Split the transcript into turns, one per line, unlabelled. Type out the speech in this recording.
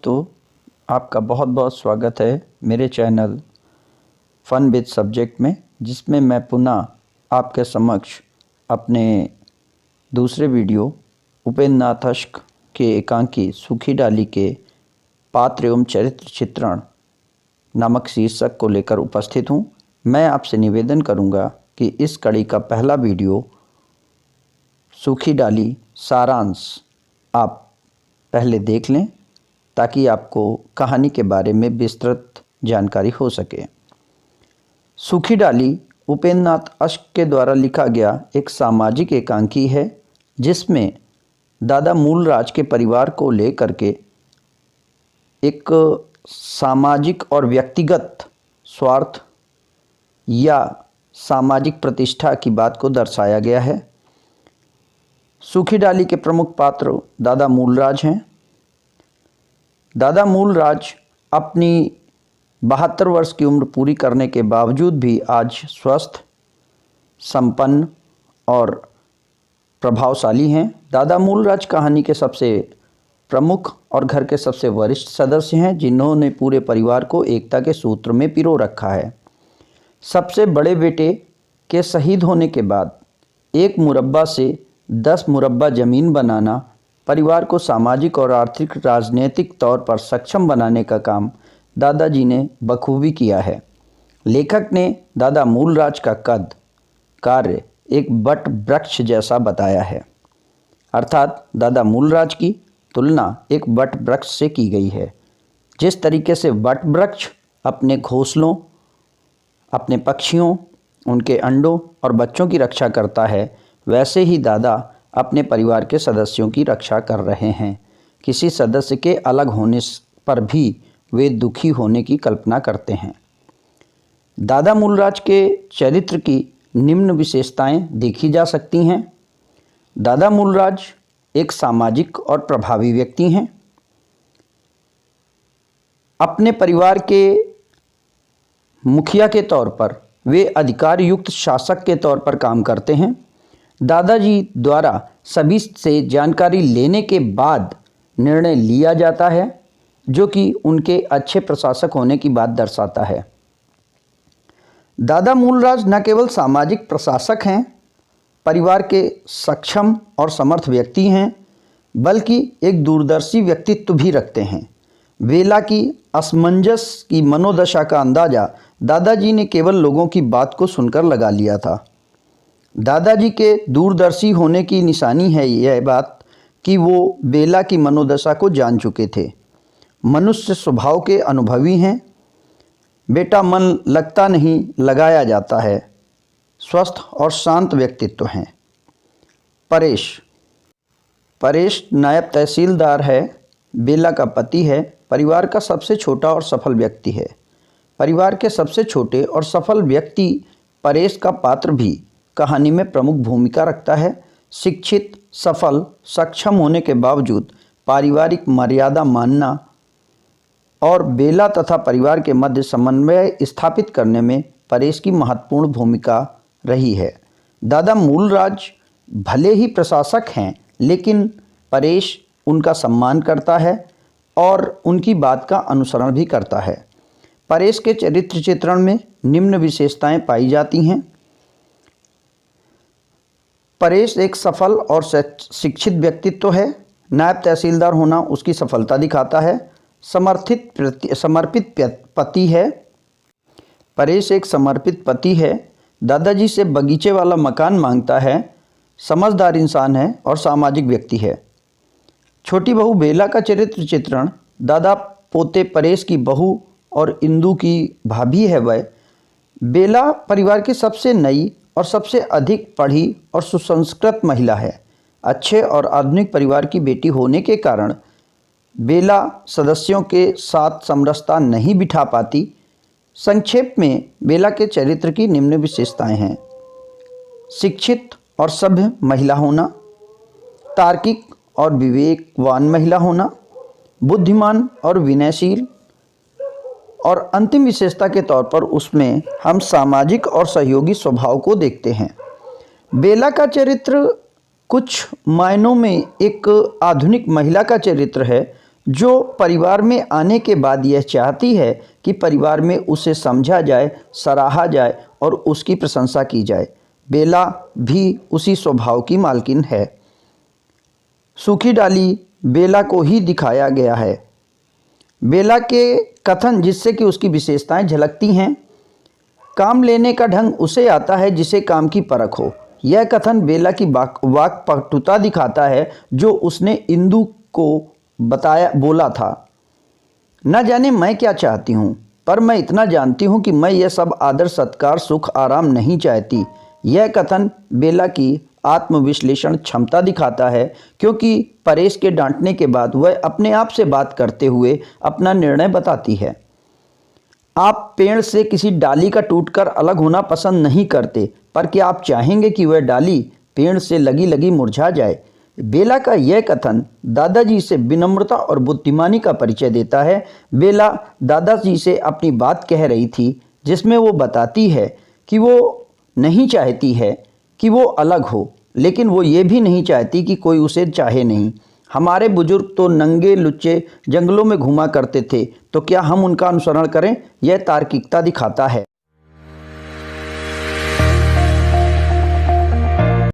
तो आपका बहुत बहुत स्वागत है मेरे चैनल फन विद सब्जेक्ट में, जिसमें मैं पुनः आपके समक्ष अपने दूसरे वीडियो उपेंद्र नाथ अश्क के एकांकी सूखी डाली के पात्र एवं चरित्र चित्रण नामक शीर्षक को लेकर उपस्थित हूँ। मैं आपसे निवेदन करूँगा कि इस कड़ी का पहला वीडियो सूखी डाली सारांश आप पहले देख लें, ताकि आपको कहानी के बारे में विस्तृत जानकारी हो सके। सूखी डाली उपेंद्र नाथ अश्क के द्वारा लिखा गया एक सामाजिक एकांकी है, जिसमें दादा मूलराज के परिवार को लेकर के एक सामाजिक और व्यक्तिगत स्वार्थ या सामाजिक प्रतिष्ठा की बात को दर्शाया गया है। सूखी डाली के प्रमुख पात्र दादा मूलराज हैं। दादा मूलराज अपनी 72 वर्ष की उम्र पूरी करने के बावजूद भी आज स्वस्थ, संपन्न और प्रभावशाली हैं। दादा मूलराज कहानी के सबसे प्रमुख और घर के सबसे वरिष्ठ सदस्य हैं, जिन्होंने पूरे परिवार को एकता के सूत्र में पिरो रखा है। सबसे बड़े बेटे के शहीद होने के बाद 1 मुरब्बा से 10 मुरब्बा ज़मीन बनाना, परिवार को सामाजिक और आर्थिक राजनीतिक तौर पर सक्षम बनाने का काम दादाजी ने बखूबी किया है। लेखक ने दादा मूलराज का कद कार्य एक वट वृक्ष जैसा बताया है, अर्थात दादा मूलराज की तुलना एक वट वृक्ष से की गई है। जिस तरीके से वट वृक्ष अपने घोंसलों, अपने पक्षियों, उनके अंडों और बच्चों की रक्षा करता है, वैसे ही दादा अपने परिवार के सदस्यों की रक्षा कर रहे हैं। किसी सदस्य के अलग होने पर भी वे दुखी होने की कल्पना करते हैं। दादा मूलराज के चरित्र की निम्न विशेषताएं देखी जा सकती हैं। दादा मूलराज एक सामाजिक और प्रभावी व्यक्ति हैं। अपने परिवार के मुखिया के तौर पर वे अधिकार युक्त शासक के तौर पर काम करते हैं। दादाजी द्वारा सभी से जानकारी लेने के बाद निर्णय लिया जाता है, जो कि उनके अच्छे प्रशासक होने की बात दर्शाता है। दादा मूलराज न केवल सामाजिक प्रशासक हैं, परिवार के सक्षम और समर्थ व्यक्ति हैं, बल्कि एक दूरदर्शी व्यक्तित्व भी रखते हैं। बेला की असमंजस की मनोदशा का अंदाज़ा दादाजी ने केवल लोगों की बात को सुनकर लगा लिया था। दादाजी के दूरदर्शी होने की निशानी है यह बात कि वो बेला की मनोदशा को जान चुके थे। मनुष्य स्वभाव के अनुभवी हैं। बेटा मन लगता नहीं, लगाया जाता है। स्वस्थ और शांत व्यक्तित्व हैं। परेश नायब तहसीलदार है, बेला का पति है, परिवार का सबसे छोटा और सफल व्यक्ति है। परिवार के सबसे छोटे और सफल व्यक्ति परेश का पात्र भी कहानी में प्रमुख भूमिका रखता है। शिक्षित, सफल, सक्षम होने के बावजूद पारिवारिक मर्यादा मानना और बेला तथा परिवार के मध्य समन्वय स्थापित करने में परेश की महत्वपूर्ण भूमिका रही है। दादा मूलराज भले ही प्रशासक हैं, लेकिन परेश उनका सम्मान करता है और उनकी बात का अनुसरण भी करता है। परेश के चरित्र चित्रण में निम्न विशेषताएं पाई जाती हैं। परेश एक सफल और शिक्षित व्यक्तित्व है। नायब तहसीलदार होना उसकी सफलता दिखाता है। समर्पित पति है। परेश एक समर्पित पति है। दादाजी से बगीचे वाला मकान मांगता है। समझदार इंसान है और सामाजिक व्यक्ति है। छोटी बहू बेला का चरित्र चित्रण दादा पोते परेश की बहू और इंदू की भाभी है। वह बेला परिवार की सबसे नई और सबसे अधिक पढ़ी और सुसंस्कृत महिला है। अच्छे और आधुनिक परिवार की बेटी होने के कारण बेला सदस्यों के साथ समरसता नहीं बिठा पाती। संक्षेप में बेला के चरित्र की निम्न विशेषताएं हैं। शिक्षित और सभ्य महिला होना, तार्किक और विवेकवान महिला होना, बुद्धिमान और विनयशील, और अंतिम विशेषता के तौर पर उसमें हम सामाजिक और सहयोगी स्वभाव को देखते हैं। बेला का चरित्र कुछ मायनों में एक आधुनिक महिला का चरित्र है, जो परिवार में आने के बाद यह चाहती है कि परिवार में उसे समझा जाए, सराहा जाए और उसकी प्रशंसा की जाए। बेला भी उसी स्वभाव की मालकिन है। सूखी डाली बेला को ही दिखाया गया है। बेला के कथन जिससे कि उसकी विशेषताएं झलकती हैं। काम लेने का ढंग उसे आता है जिसे काम की परख हो। यह कथन बेला की वाक्पटुता दिखाता है जो उसने इंदु को बोला था। न जाने मैं क्या चाहती हूँ, पर मैं इतना जानती हूँ कि मैं यह सब आदर सत्कार सुख आराम नहीं चाहती। यह कथन बेला की आत्मविश्लेषण क्षमता दिखाता है, क्योंकि परेश के डांटने के बाद वह अपने आप से बात करते हुए अपना निर्णय बताती है। आप पेड़ से किसी डाली का टूटकर अलग होना पसंद नहीं करते, पर क्या आप चाहेंगे कि वह डाली पेड़ से लगी लगी मुरझा जाए? बेला का यह कथन दादाजी से विनम्रता और बुद्धिमानी का परिचय देता है। बेला दादाजी से अपनी बात कह रही थी, जिसमें वो बताती है कि वो नहीं चाहती है कि वो अलग हो, लेकिन वो ये भी नहीं चाहती कि कोई उसे चाहे नहीं। हमारे बुजुर्ग तो नंगे लुच्चे जंगलों में घूमा करते थे, तो क्या हम उनका अनुसरण करें? यह तार्किकता दिखाता है।